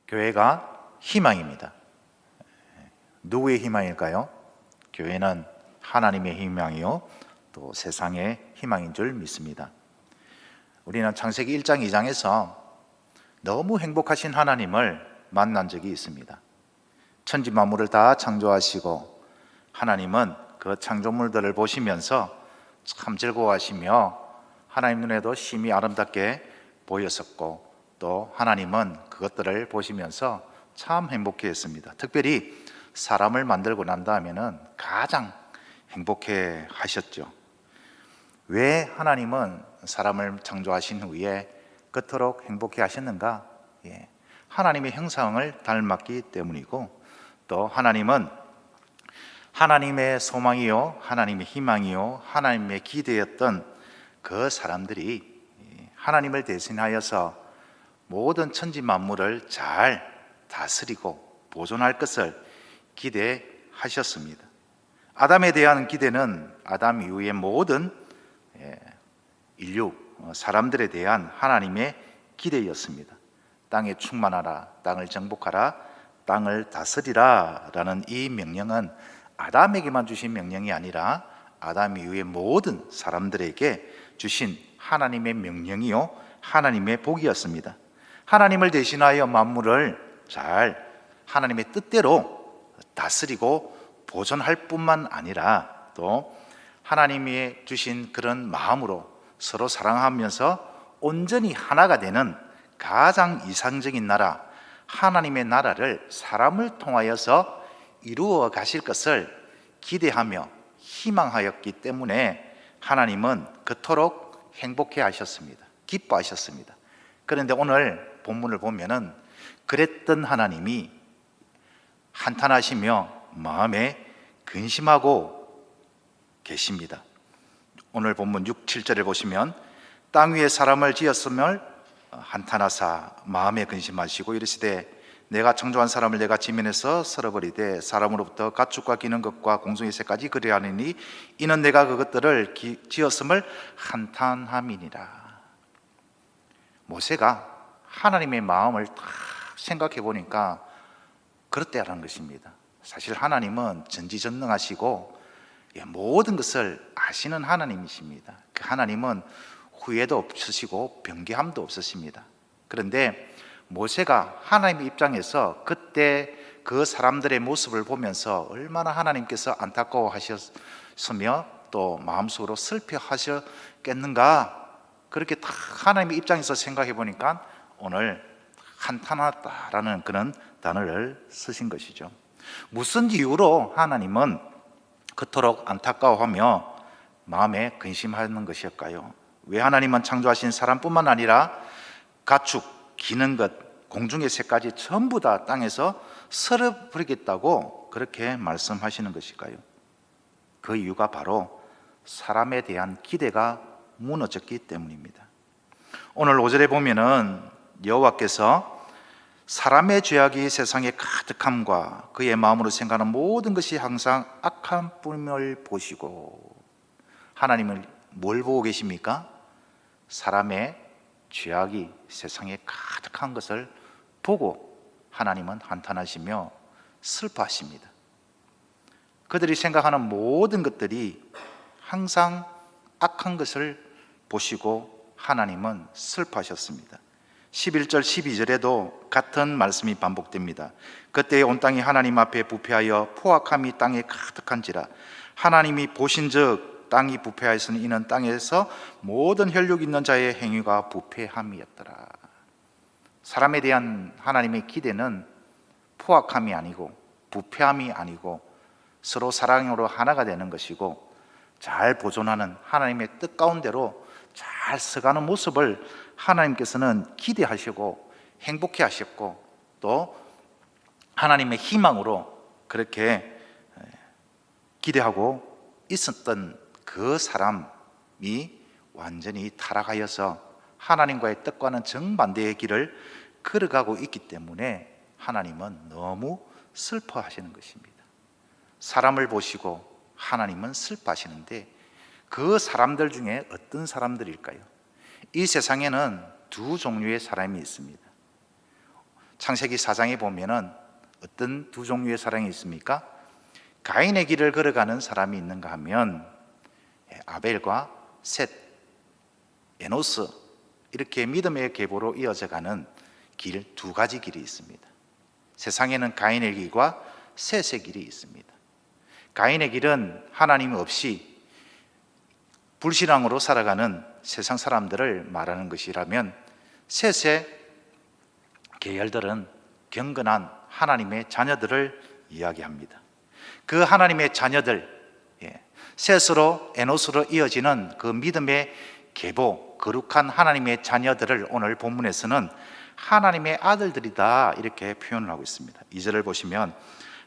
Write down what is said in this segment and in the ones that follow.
교회가 희망입니다. 누구의 희망일까요? 교회는 하나님의 희망이요 또 세상의 희망인 줄 믿습니다. 우리는 창세기 1장 2장에서 너무 행복하신 하나님을 만난 적이 있습니다. 천지 만물을 다 창조하시고 하나님은 그 창조물들을 보시면서 참 즐거워하시며 하나님 눈에도 심히 아름답게 보였었고, 또 하나님은 그것들을 보시면서 참 행복해 했습니다. 특별히 사람을 만들고 난 다음에는 가장 행복해 하셨죠. 왜 하나님은 사람을 창조하신 후에 그토록 행복해 하셨는가? 하나님의 형상을 닮았기 때문이고, 또 하나님은 하나님의 소망이요 하나님의 희망이요 하나님의 기대였던 그 사람들이 하나님을 대신하여서 모든 천지 만물을 잘 다스리고 보존할 것을 기대하셨습니다. 아담에 대한 기대는 아담 이후의 모든 인류 사람들에 대한 하나님의 기대였습니다. 땅에 충만하라, 땅을 정복하라, 땅을 다스리라 라는 이 명령은 아담에게만 주신 명령이 아니라 아담 이후의 모든 사람들에게 주신 하나님의 명령이요 하나님의 복이었습니다. 하나님을 대신하여 만물을 잘 하나님의 뜻대로 다스리고 보존할 뿐만 아니라 또 하나님이 주신 그런 마음으로 서로 사랑하면서 온전히 하나가 되는 가장 이상적인 나라, 하나님의 나라를 사람을 통하여서 이루어 가실 것을 기대하며 희망하였기 때문에 하나님은 그토록 행복해 하셨습니다. 기뻐하셨습니다. 그런데 오늘 본문을 보면은 그랬던 하나님이 한탄하시며 마음에 근심하고 계십니다. 오늘 본문 6, 7절을 보시면 땅 위에 사람을 지었음을 한탄하사 마음에 근심하시고 이르시되 내가 창조한 사람을 내가 지면에서 썰어버리되 사람으로부터 가축과 기는 것과 공중의 새까지 그리하느니 이는 내가 그것들을 지었음을 한탄함이니라. 모세가 하나님의 마음을 딱 생각해 보니까 그렇다라는 것입니다. 사실 하나님은 전지전능하시고 모든 것을 아시는 하나님이십니다. 그 하나님은 후회도 없으시고 변개함도 없으십니다. 그런데 모세가 하나님의 입장에서 그때 그 사람들의 모습을 보면서 얼마나 하나님께서 안타까워하셨으며 또 마음속으로 슬퍼하셨겠는가, 그렇게 딱 하나님의 입장에서 생각해 보니까 오늘 한탄하다라는 그런 단어를 쓰신 것이죠. 무슨 이유로 하나님은 그토록 안타까워하며 마음에 근심하는 것일까요? 왜 하나님은 창조하신 사람뿐만 아니라 가축, 기는 것, 공중의 새까지 전부 다 땅에서 썰어버리겠다고 그렇게 말씀하시는 것일까요? 그 이유가 바로 사람에 대한 기대가 무너졌기 때문입니다. 오늘 5절에 보면은 여호와께서 사람의 죄악이 세상에 가득함과 그의 마음으로 생각하는 모든 것이 항상 악한 뿐을 보시고, 하나님은 뭘 보고 계십니까? 사람의 죄악이 세상에 가득한 것을 보고 하나님은 한탄하시며 슬퍼하십니다. 그들이 생각하는 모든 것들이 항상 악한 것을 보시고 하나님은 슬퍼하셨습니다. 11절 12절에도 같은 말씀이 반복됩니다. 그때 온 땅이 하나님 앞에 부패하여 포악함이 땅에 가득한지라 하나님이 보신즉 땅이 부패하였으니 이는 땅에서 모든 혈육 있는 자의 행위가 부패함이었더라. 사람에 대한 하나님의 기대는 포악함이 아니고 부패함이 아니고 서로 사랑으로 하나가 되는 것이고, 잘 보존하는 하나님의 뜻 가운데로 잘 서가는 모습을 하나님께서는 기대하시고 행복해 하셨고, 또 하나님의 희망으로 그렇게 기대하고 있었던 그 사람이 완전히 타락하여서 하나님과의 뜻과는 정반대의 길을 걸어가고 있기 때문에 하나님은 너무 슬퍼하시는 것입니다. 사람을 보시고 하나님은 슬퍼하시는데 그 사람들 중에 어떤 사람들일까요? 이 세상에는 두 종류의 사람이 있습니다. 창세기 4장에 보면은 어떤 두 종류의 사람이 있습니까? 가인의 길을 걸어가는 사람이 있는가 하면 아벨과 셋, 에노스, 이렇게 믿음의 계보로 이어져 가는 길, 두 가지 길이 있습니다. 세상에는 가인의 길과 셋의 길이 있습니다. 가인의 길은 하나님 없이 불신앙으로 살아가는 세상 사람들을 말하는 것이라면, 셋의 계열들은 경건한 하나님의 자녀들을 이야기합니다. 그 하나님의 자녀들, 셋으로 에노스로 이어지는 그 믿음의 계보, 거룩한 하나님의 자녀들을 오늘 본문에서는 하나님의 아들들이다 이렇게 표현을 하고 있습니다. 2절을 보시면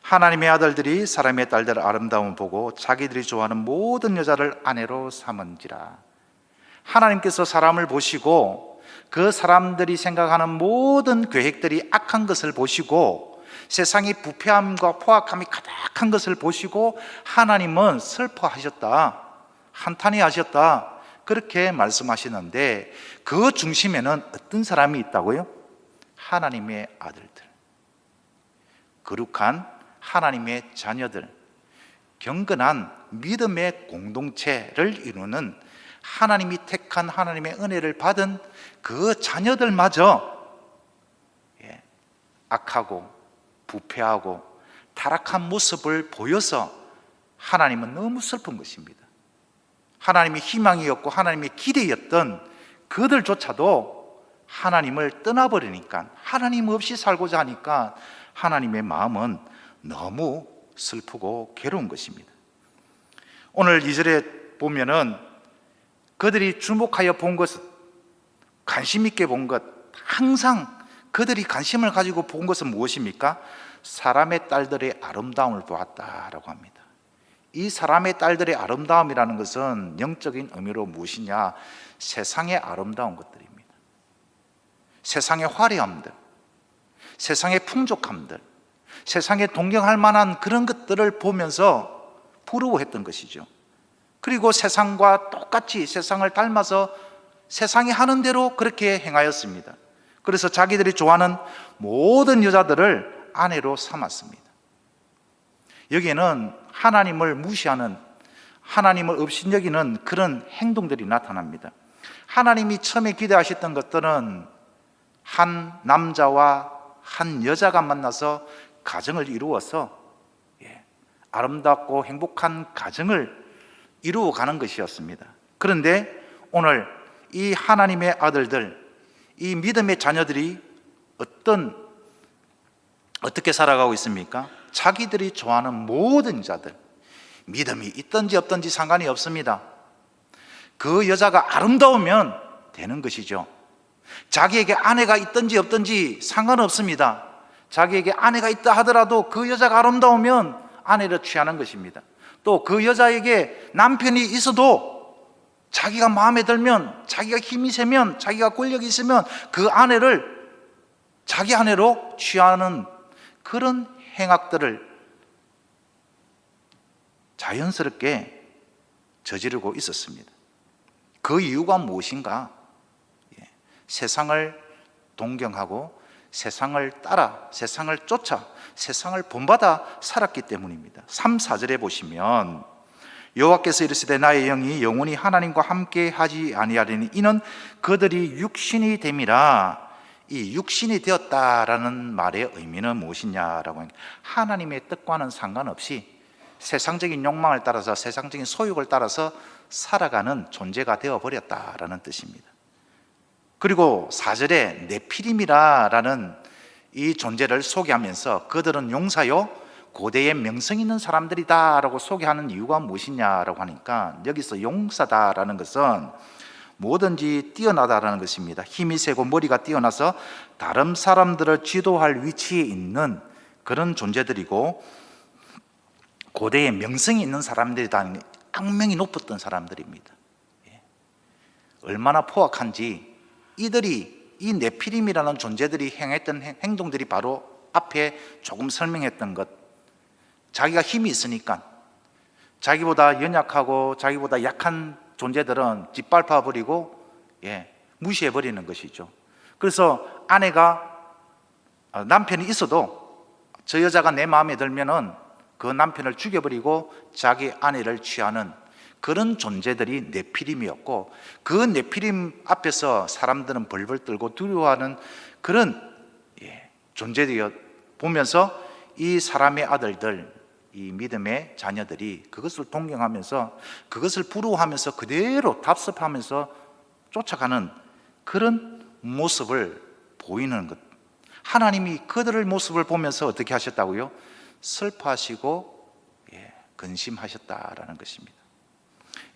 하나님의 아들들이 사람의 딸들의 아름다움을 보고 자기들이 좋아하는 모든 여자를 아내로 삼은지라. 하나님께서 사람을 보시고 그 사람들이 생각하는 모든 계획들이 악한 것을 보시고 세상의 부패함과 포악함이 가득한 것을 보시고 하나님은 슬퍼하셨다, 한탄히 하셨다, 그렇게 말씀하시는데 그 중심에는 어떤 사람이 있다고요? 하나님의 아들들, 거룩한 하나님의 자녀들, 경건한 믿음의 공동체를 이루는 하나님이 택한 하나님의 은혜를 받은 그 자녀들마저 악하고 부패하고 타락한 모습을 보여서 하나님은 너무 슬픈 것입니다. 하나님의 희망이었고 하나님의 기대였던 그들조차도 하나님을 떠나버리니까, 하나님 없이 살고자 하니까 하나님의 마음은 너무 슬프고 괴로운 것입니다. 오늘 2절에 보면은 그들이 주목하여 본 것은, 관심 있게 본 것, 항상 그들이 관심을 가지고 본 것은 무엇입니까? 사람의 딸들의 아름다움을 보았다라고 합니다. 이 사람의 딸들의 아름다움이라는 것은 영적인 의미로 무엇이냐? 세상의 아름다운 것들입니다. 세상의 화려함들, 세상의 풍족함들, 세상에 동경할 만한 그런 것들을 보면서 부러워했던 것이죠. 그리고 세상과 똑같이 세상을 닮아서 세상이 하는 대로 그렇게 행하였습니다. 그래서 자기들이 좋아하는 모든 여자들을 아내로 삼았습니다. 여기에는 하나님을 무시하는, 하나님을 업신여기는 그런 행동들이 나타납니다. 하나님이 처음에 기대하셨던 것들은 한 남자와 한 여자가 만나서 가정을 이루어서 아름답고 행복한 가정을 이루어가는 것이었습니다. 그런데 오늘 이 하나님의 아들들, 이 믿음의 자녀들이 어떻게 살아가고 있습니까? 자기들이 좋아하는 모든 자들, 믿음이 있든지 없든지 상관이 없습니다. 그 여자가 아름다우면 되는 것이죠. 자기에게 아내가 있든지 없든지 상관없습니다. 자기에게 아내가 있다 하더라도 그 여자가 아름다우면 아내를 취하는 것입니다. 또 그 여자에게 남편이 있어도 자기가 마음에 들면, 자기가 힘이 세면, 자기가 권력이 있으면 그 아내를 자기 아내로 취하는 그런 행악들을 자연스럽게 저지르고 있었습니다. 그 이유가 무엇인가? 세상을 동경하고 세상을 따라, 세상을 쫓아, 세상을 본받아 살았기 때문입니다. 3, 4절에 보시면 여호와께서 이르시되 나의 영이 영원히 하나님과 함께 하지 아니하리니 이는 그들이 육신이 됨이라. 이 육신이 되었다라는 말의 의미는 무엇이냐라고 하니까 하나님의 뜻과는 상관없이 세상적인 욕망을 따라서, 세상적인 소욕을 따라서 살아가는 존재가 되어버렸다라는 뜻입니다. 그리고 4절에 네피림이라는 이 존재를 소개하면서 그들은 용사요 고대의 명성 있는 사람들이다 라고 소개하는 이유가 무엇이냐라고 하니까, 여기서 용사다라는 것은 뭐든지 뛰어나다라는 것입니다. 힘이 세고 머리가 뛰어나서 다른 사람들을 지도할 위치에 있는 그런 존재들이고, 고대의 명성이 있는 사람들이다, 악명이 높았던 사람들입니다. 얼마나 포악한지 이들이, 이 네피림이라는 존재들이 행했던 행동들이 바로 앞에 조금 설명했던 것, 자기가 힘이 있으니까 자기보다 연약하고 자기보다 약한 존재들은 짓밟아 버리고 무시해 버리는 것이죠. 그래서 아내가 남편이 있어도 저 여자가 내 마음에 들면은 그 남편을 죽여버리고 자기 아내를 취하는 그런 존재들이 네피림이었고, 그 네피림 앞에서 사람들은 벌벌 떨고 두려워하는 그런 존재들이 보면서 이 사람의 아들들, 이 믿음의 자녀들이 그것을 동경하면서 그것을 부러워하면서 그대로 답습하면서 쫓아가는 그런 모습을 보이는 것. 하나님이 그들의 모습을 보면서 어떻게 하셨다고요? 슬퍼하시고 근심하셨다라는 것입니다.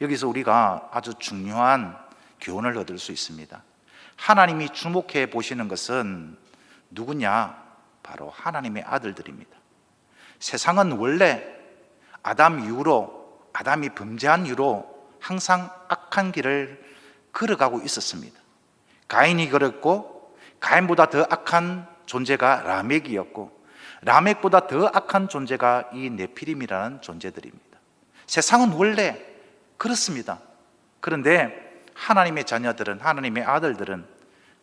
여기서 우리가 아주 중요한 교훈을 얻을 수 있습니다. 하나님이 주목해 보시는 것은 누구냐? 바로 하나님의 아들들입니다. 세상은 원래 아담이 범죄한 이후로 항상 악한 길을 걸어가고 있었습니다. 가인이 걸었고, 가인보다 더 악한 존재가 라멕이었고, 라멕보다 더 악한 존재가 이 네피림이라는 존재들입니다. 세상은 원래 그렇습니다. 그런데 하나님의 자녀들은, 하나님의 아들들은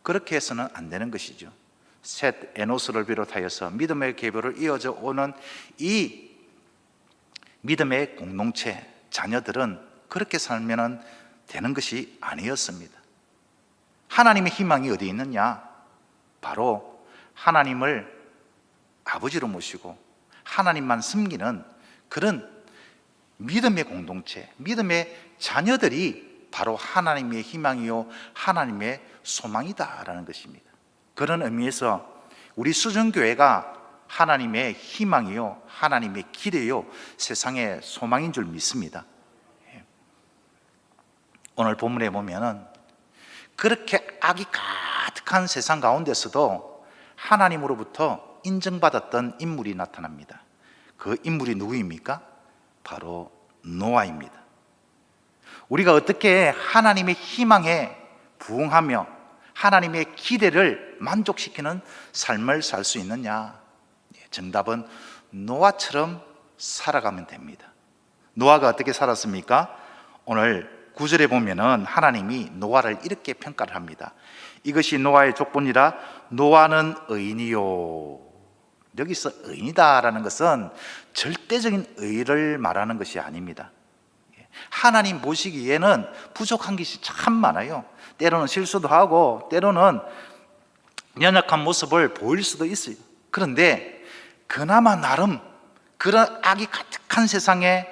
그렇게 해서는 안 되는 것이죠. 셋, 에노스를 비롯하여서 믿음의 계보를 이어져 오는 이 믿음의 공동체 자녀들은 그렇게 살면 되는 것이 아니었습니다. 하나님의 희망이 어디 있느냐? 바로 하나님을 아버지로 모시고 하나님만 섬기는 그런 믿음의 공동체, 믿음의 자녀들이 바로 하나님의 희망이요 하나님의 소망이다라는 것입니다. 그런 의미에서 우리 수정교회가 하나님의 희망이요 하나님의 기대요 세상의 소망인 줄 믿습니다. 오늘 본문에 보면은 그렇게 악이 가득한 세상 가운데서도 하나님으로부터 인정받았던 인물이 나타납니다. 그 인물이 누구입니까? 바로 노아입니다. 우리가 어떻게 하나님의 희망에 부응하며 하나님의 기대를 만족시키는 삶을 살 수 있느냐? 정답은 노아처럼 살아가면 됩니다. 노아가 어떻게 살았습니까? 오늘 9절에 보면은 하나님이 노아를 이렇게 평가를 합니다. 이것이 노아의 족본이라 노아는 의인이요. 여기서 의인이다라는 것은 절대적인 의를 말하는 것이 아닙니다. 하나님 보시기에는 부족한 것이 참 많아요. 때로는 실수도 하고 때로는 연약한 모습을 보일 수도 있어요. 그런데 그나마 나름 그런 악이 가득한 세상에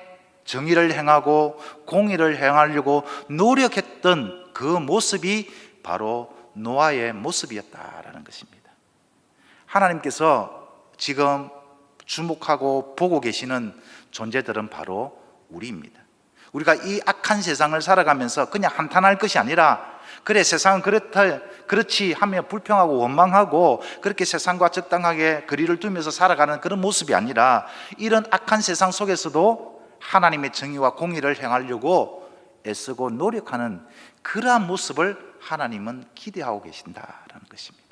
정의를 행하고 공의를 행하려고 노력했던 그 모습이 바로 노아의 모습이었다라는 것입니다. 하나님께서 지금 주목하고 보고 계시는 존재들은 바로 우리입니다. 우리가 이 악한 세상을 살아가면서 그냥 한탄할 것이 아니라, 그래 세상은 그렇지 하며 불평하고 원망하고 그렇게 세상과 적당하게 거리를 두면서 살아가는 그런 모습이 아니라, 이런 악한 세상 속에서도 하나님의 정의와 공의를 행하려고 애쓰고 노력하는 그러한 모습을 하나님은 기대하고 계신다라는 것입니다.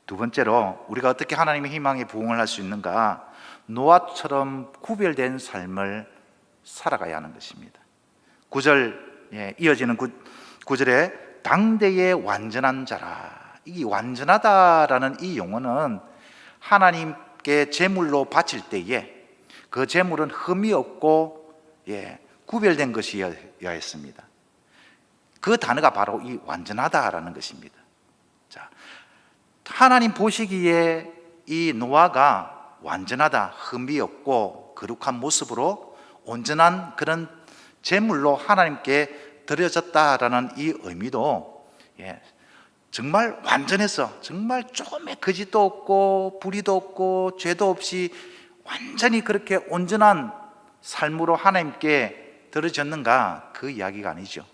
두 번째로 우리가 어떻게 하나님의 희망에 부응을 할 수 있는가? 노아처럼 구별된 삶을 살아가야 하는 것입니다. 9절 이어지는 9절에 당대의 완전한 자라. 이 완전하다라는 이 용어는 하나님께 제물로 바칠 때에 그 제물은 흠이 없고 구별된 것이어야 했습니다. 그 단어가 바로 이 완전하다라는 것입니다. 자, 하나님 보시기에 이 노아가 완전하다, 흠이 없고 거룩한 모습으로 온전한 그런 제물로 하나님께 드려졌다라는 이 의미도 정말 완전해서 정말 조금의 거짓도 없고 불의도 없고 죄도 없이 완전히 그렇게 온전한 삶으로 하나님께 드려졌는가? 그 이야기가 아니죠.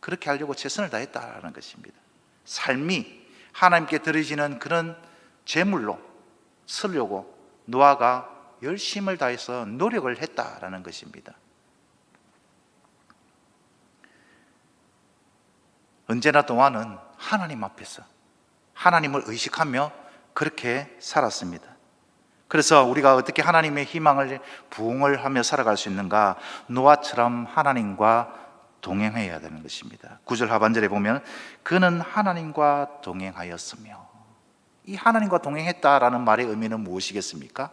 그렇게 하려고 최선을 다했다라는 것입니다. 삶이 하나님께 드려지는 그런 제물로 쓰려고 노아가 열심을 다해서 노력을 했다라는 것입니다. 언제나 노아는 하나님 앞에서 하나님을 의식하며 그렇게 살았습니다. 그래서 우리가 어떻게 하나님의 희망을 부응을 하며 살아갈 수 있는가? 노아처럼 하나님과 동행해야 되는 것입니다. 9절 하반절에 보면 그는 하나님과 동행하였으며, 이 하나님과 동행했다라는 말의 의미는 무엇이겠습니까?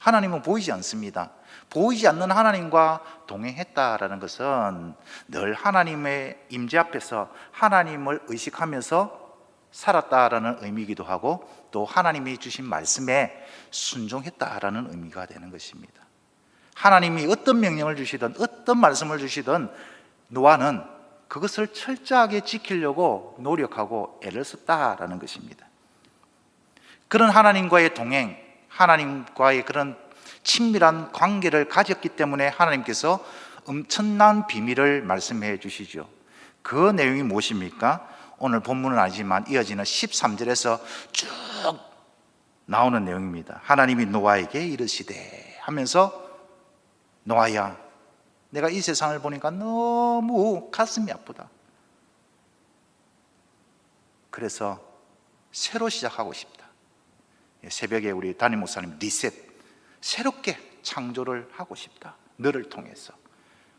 하나님은 보이지 않습니다. 보이지 않는 하나님과 동행했다라는 것은 늘 하나님의 임재 앞에서 하나님을 의식하면서 살았다라는 의미이기도 하고, 또 하나님이 주신 말씀에 순종했다라는 의미가 되는 것입니다. 하나님이 어떤 명령을 주시든 어떤 말씀을 주시든 노아는 그것을 철저하게 지키려고 노력하고 애를 썼다라는 것입니다. 그런 하나님과의 동행, 하나님과의 그런 친밀한 관계를 가졌기 때문에 하나님께서 엄청난 비밀을 말씀해 주시죠. 그 내용이 무엇입니까? 오늘 본문은 아니지만 이어지는 13절에서 쭉 나오는 내용입니다. 하나님이 노아에게 이르시되 하면서, 노아야, 내가 이 세상을 보니까 너무 가슴이 아프다. 그래서 새로 시작하고 싶다. 새벽에 우리 담임 목사님 리셋, 새롭게 창조를 하고 싶다. 너를 통해서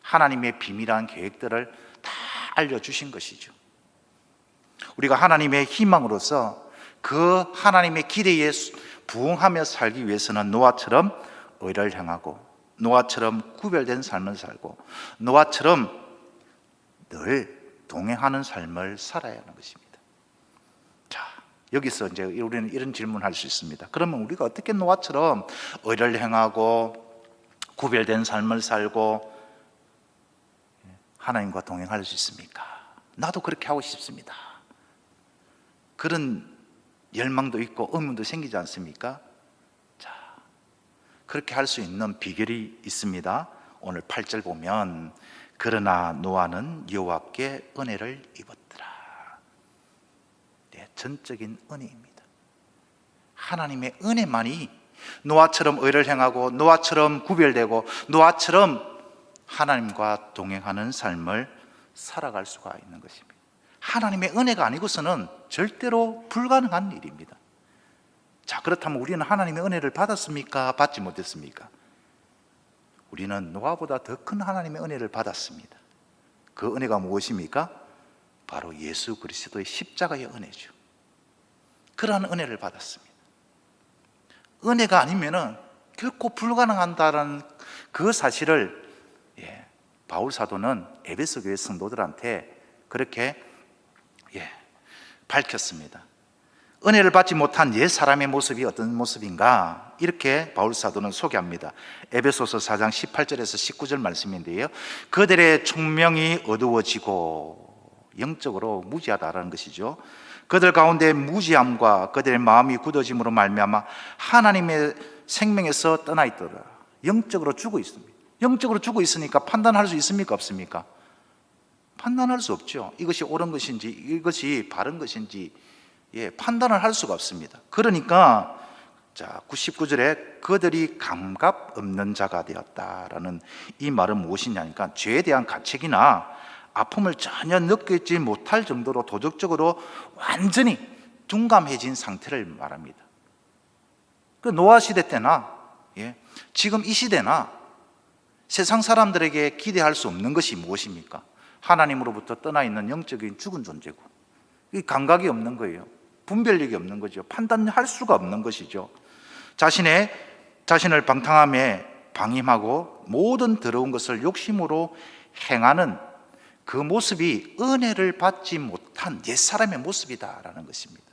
하나님의 비밀한 계획들을 다 알려주신 것이죠. 우리가 하나님의 희망으로서 그 하나님의 기대에 부응하며 살기 위해서는 노아처럼 의를 행하고, 노아처럼 구별된 삶을 살고, 노아처럼 늘 동행하는 삶을 살아야 하는 것입니다. 자, 여기서 이제 우리는 이런 질문을 할 수 있습니다. 그러면 우리가 어떻게 노아처럼 의를 행하고 구별된 삶을 살고 하나님과 동행할 수 있습니까? 나도 그렇게 하고 싶습니다. 그런 열망도 있고 의문도 생기지 않습니까? 자, 그렇게 할 수 있는 비결이 있습니다. 오늘 8절 보면, 그러나 노아는 여호와께 은혜를 입었더라. 전적인 은혜입니다. 하나님의 은혜만이 노아처럼 의를 행하고, 노아처럼 구별되고, 노아처럼 하나님과 동행하는 삶을 살아갈 수가 있는 것입니다. 하나님의 은혜가 아니고서는 절대로 불가능한 일입니다. 자, 그렇다면 우리는 하나님의 은혜를 받았습니까? 받지 못했습니까? 우리는 노아보다 더 큰 하나님의 은혜를 받았습니다. 그 은혜가 무엇입니까? 바로 예수 그리스도의 십자가의 은혜죠. 그러한 은혜를 받았습니다. 은혜가 아니면은 결코 불가능한다라는 그 사실을 바울 사도는 에베소 교회 성도들한테 그렇게 밝혔습니다. 은혜를 받지 못한 옛 사람의 모습이 어떤 모습인가? 이렇게 바울 사도는 소개합니다. 에베소서 4장 18절에서 19절 말씀인데요, 그들의 총명이 어두워지고 영적으로 무지하다라는 것이죠. 그들 가운데 무지함과 그들의 마음이 굳어짐으로 말미암아 하나님의 생명에서 떠나 있더라. 영적으로 죽어 있습니다. 영적으로 죽어 있으니까 판단할 수 있습니까? 없습니까? 판단할 수 없죠. 이것이 옳은 것인지 이것이 바른 것인지 판단을 할 수가 없습니다. 그러니까 19절에 그들이 감각 없는 자가 되었다라는 이 말은 무엇이냐니까, 죄에 대한 가책이나 아픔을 전혀 느끼지 못할 정도로 도덕적으로 완전히 둔감해진 상태를 말합니다. 그 노아 시대 때나 지금 이 시대나 세상 사람들에게 기대할 수 없는 것이 무엇입니까? 하나님으로부터 떠나 있는 영적인 죽은 존재고, 이 감각이 없는 거예요. 분별력이 없는 거죠. 판단할 수가 없는 것이죠. 자신을 방탕함에 방임하고 모든 더러운 것을 욕심으로 행하는 그 모습이 은혜를 받지 못한 옛사람의 모습이다라는 것입니다.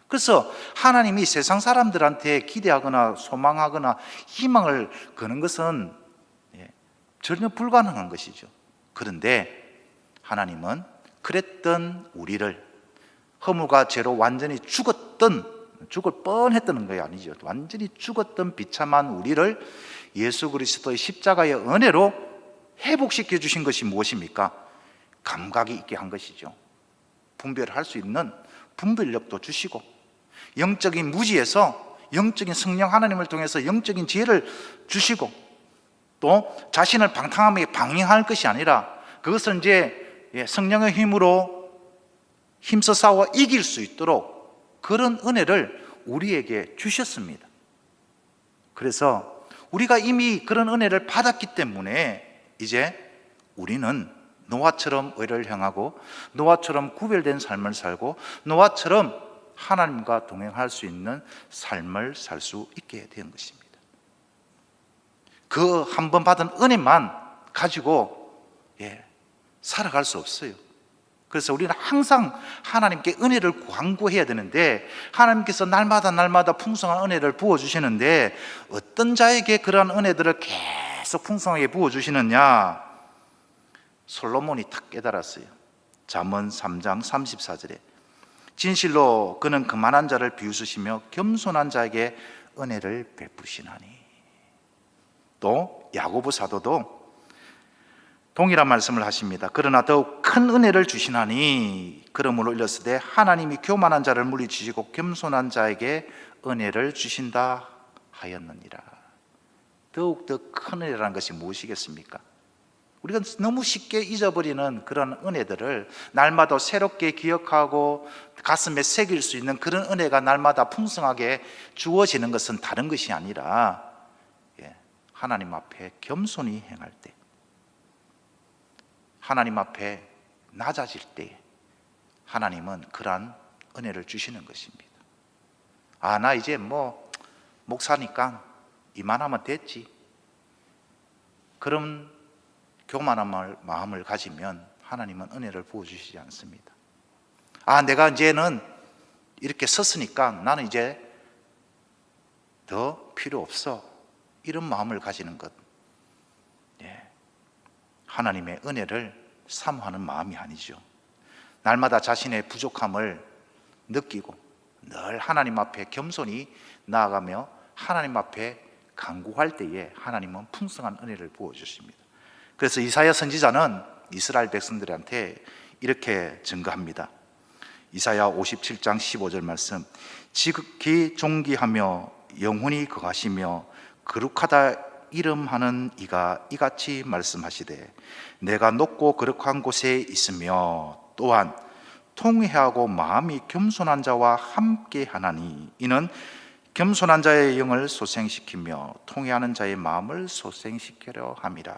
그래서 하나님이 세상 사람들한테 기대하거나 소망하거나 희망을 거는 것은 전혀 불가능한 것이죠. 그런데 하나님은 그랬던 우리를, 허물과 죄로 완전히 죽을 뻔했다는 것이 아니죠. 완전히 죽었던 비참한 우리를 예수 그리스도의 십자가의 은혜로 회복시켜 주신 것이 무엇입니까? 감각이 있게 한 것이죠. 분별을 할 수 있는 분별력도 주시고, 영적인 무지에서 영적인 성령 하나님을 통해서 영적인 지혜를 주시고, 또 자신을 방탕함에 방임할 것이 아니라 그것을 이제 성령의 힘으로 힘써 싸워 이길 수 있도록 그런 은혜를 우리에게 주셨습니다. 그래서 우리가 이미 그런 은혜를 받았기 때문에 이제 우리는 노아처럼 의를 행하고, 노아처럼 구별된 삶을 살고, 노아처럼 하나님과 동행할 수 있는 삶을 살 수 있게 된 것입니다. 그 한 번 받은 은혜만 가지고 살아갈 수 없어요. 그래서 우리는 항상 하나님께 은혜를 간구해야 되는데, 하나님께서 날마다 풍성한 은혜를 부어주시는데 어떤 자에게 그러한 은혜들을 계속 풍성하게 부어주시느냐, 솔로몬이 탁 깨달았어요. 잠언 3장 34절에 진실로 그는 그만한 자를 비웃으시며 겸손한 자에게 은혜를 베푸시나니. 또 야고보 사도도 동일한 말씀을 하십니다. 그러나 더욱 큰 은혜를 주시나니 그러므로 일렀으되 하나님이 교만한 자를 물리치시고 겸손한 자에게 은혜를 주신다 하였느니라. 더욱더 큰 은혜라는 것이 무엇이겠습니까? 우리가 너무 쉽게 잊어버리는 그런 은혜들을 날마다 새롭게 기억하고 가슴에 새길 수 있는 그런 은혜가 날마다 풍성하게 주어지는 것은 다른 것이 아니라 하나님 앞에 겸손히 행할 때, 하나님 앞에 낮아질 때 하나님은 그러한 은혜를 주시는 것입니다. 나 이제 목사니까 이만하면 됐지, 그런 교만한 마음을 가지면 하나님은 은혜를 부어주시지 않습니다. 내가 이제는 이렇게 섰으니까 나는 이제 더 필요 없어, 이런 마음을 가지는 것, 하나님의 은혜를 사모하는 마음이 아니죠. 날마다 자신의 부족함을 느끼고 늘 하나님 앞에 겸손히 나아가며 하나님 앞에 간구할 때에 하나님은 풍성한 은혜를 부어주십니다. 그래서 이사야 선지자는 이스라엘 백성들한테 이렇게 증거합니다. 이사야 57장 15절 말씀, 지극히 존귀하며 영원히 거하시며 거룩하다 이름하는 이가 이같이 말씀하시되 내가 높고 거룩한 곳에 있으며 또한 통회하고 마음이 겸손한 자와 함께 하나니 이는 겸손한 자의 영을 소생시키며 통회하는 자의 마음을 소생시키려 함이라.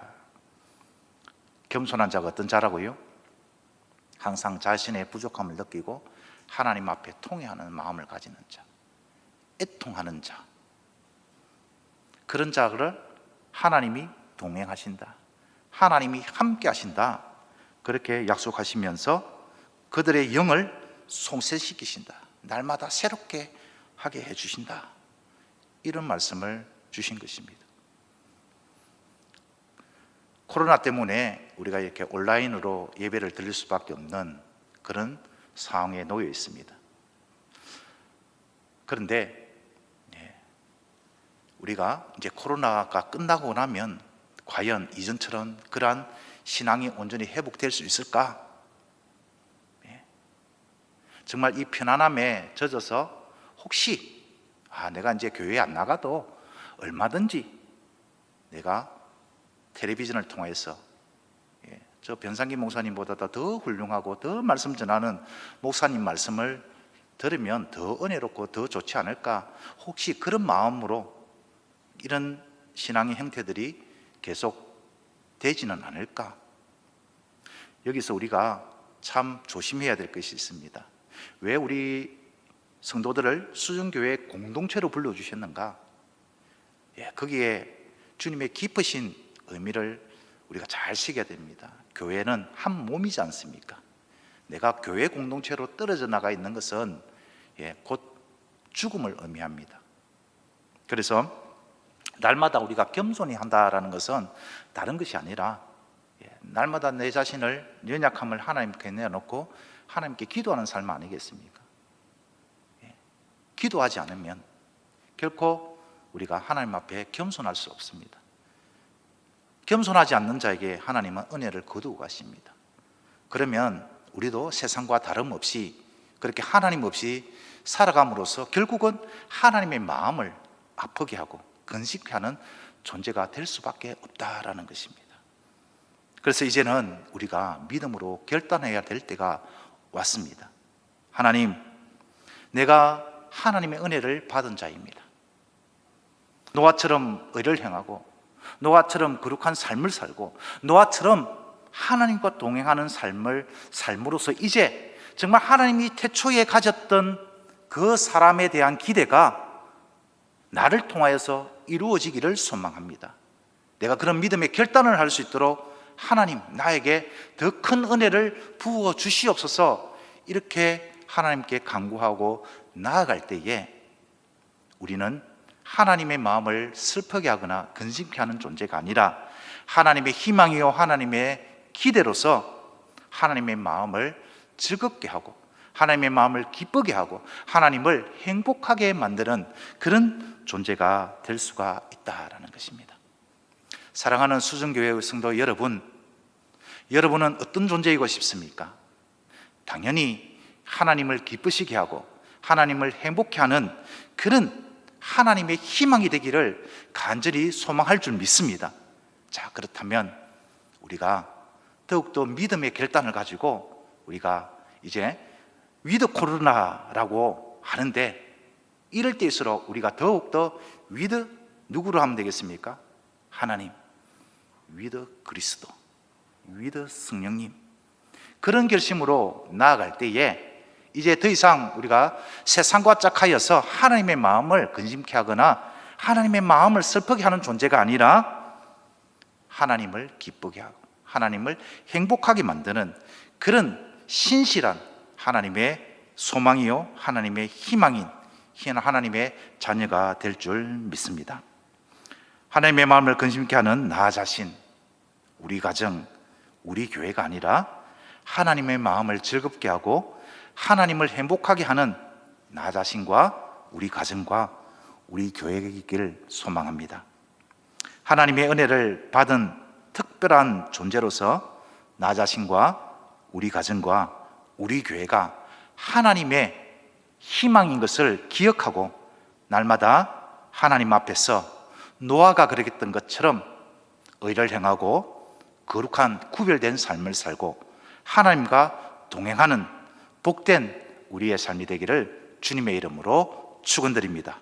겸손한 자가 어떤 자라고요? 항상 자신의 부족함을 느끼고 하나님 앞에 통회하는 마음을 가지는 자, 애통하는 자, 그런 자를 하나님이 동행하신다, 하나님이 함께 하신다, 그렇게 약속하시면서 그들의 영을 송새시키신다, 날마다 새롭게 하게 해주신다, 이런 말씀을 주신 것입니다. 코로나 때문에 우리가 이렇게 온라인으로 예배를 드릴 수밖에 없는 그런 상황에 놓여 있습니다. 그런데 우리가 이제 코로나가 끝나고 나면 과연 이전처럼 그러한 신앙이 온전히 회복될 수 있을까? 정말 이 편안함에 젖어서 혹시 내가 이제 교회에 안 나가도 얼마든지 내가 텔레비전을 통해서 저 변상기 목사님보다 더 훌륭하고 더 말씀 전하는 목사님 말씀을 들으면 더 은혜롭고 더 좋지 않을까? 혹시 그런 마음으로 이런 신앙의 형태들이 계속 되지는 않을까? 여기서 우리가 참 조심해야 될 것이 있습니다. 왜 우리 성도들을 수준교회 공동체로 불러주셨는가? 거기에 주님의 깊으신 의미를 우리가 잘 새겨야 됩니다. 교회는 한 몸이지 않습니까? 내가 교회 공동체로 떨어져 나가 있는 것은 곧 죽음을 의미합니다. 그래서 날마다 우리가 겸손히 한다라는 것은 다른 것이 아니라 날마다 내 자신을 연약함을 하나님께 내어놓고 하나님께 기도하는 삶 아니겠습니까? 기도하지 않으면 결코 우리가 하나님 앞에 겸손할 수 없습니다. 겸손하지 않는 자에게 하나님은 은혜를 거두고 가십니다. 그러면 우리도 세상과 다름없이 그렇게 하나님 없이 살아감으로써 결국은 하나님의 마음을 아프게 하고 건식케 하는 존재가 될 수밖에 없다라는 것입니다. 그래서 이제는 우리가 믿음으로 결단해야 될 때가 왔습니다. 하나님, 내가 하나님의 은혜를 받은 자입니다. 노아처럼 의를 행하고 노아처럼 거룩한 삶을 살고 노아처럼 하나님과 동행하는 삶을 삶으로써 이제 정말 하나님이 태초에 가졌던 그 사람에 대한 기대가 나를 통하여서 이루어지기를 소망합니다. 내가 그런 믿음의 결단을 할 수 있도록 하나님 나에게 더 큰 은혜를 부어 주시옵소서, 이렇게 하나님께 간구하고 나아갈 때에 우리는 하나님의 마음을 슬프게 하거나 근심케 하는 존재가 아니라 하나님의 희망이요 하나님의 기대로서 하나님의 마음을 즐겁게 하고 하나님의 마음을 기쁘게 하고 하나님을 행복하게 만드는 그런 존재가 될 수가 있다라는 것입니다. 사랑하는 수정교회의 성도 여러분, 여러분은 어떤 존재이고 싶습니까? 당연히 하나님을 기쁘시게 하고 하나님을 행복해 하는 그런 하나님의 희망이 되기를 간절히 소망할 줄 믿습니다. 자, 그렇다면 우리가 더욱더 믿음의 결단을 가지고 우리가 이제 위드 코로나라고 하는데, 이럴 때일수록 우리가 더욱더 위드 누구로 하면 되겠습니까? 하나님, 위드 그리스도, 위드 성령님, 그런 결심으로 나아갈 때에 이제 더 이상 우리가 세상과 짝하여서 하나님의 마음을 근심케 하거나 하나님의 마음을 슬프게 하는 존재가 아니라 하나님을 기쁘게 하고 하나님을 행복하게 만드는 그런 신실한 하나님의 소망이요 하나님의 희망인 하나님의 자녀가 될 줄 믿습니다. 하나님의 마음을 근심케 하는 나 자신, 우리 가정, 우리 교회가 아니라 하나님의 마음을 즐겁게 하고 하나님을 행복하게 하는 나 자신과 우리 가정과 우리 교회이길 소망합니다. 하나님의 은혜를 받은 특별한 존재로서 나 자신과 우리 가정과 우리 교회가 하나님의 희망인 것을 기억하고 날마다 하나님 앞에서 노아가 그랬던 것처럼 의를 행하고 거룩한 구별된 삶을 살고 하나님과 동행하는 복된 우리의 삶이 되기를 주님의 이름으로 축원드립니다.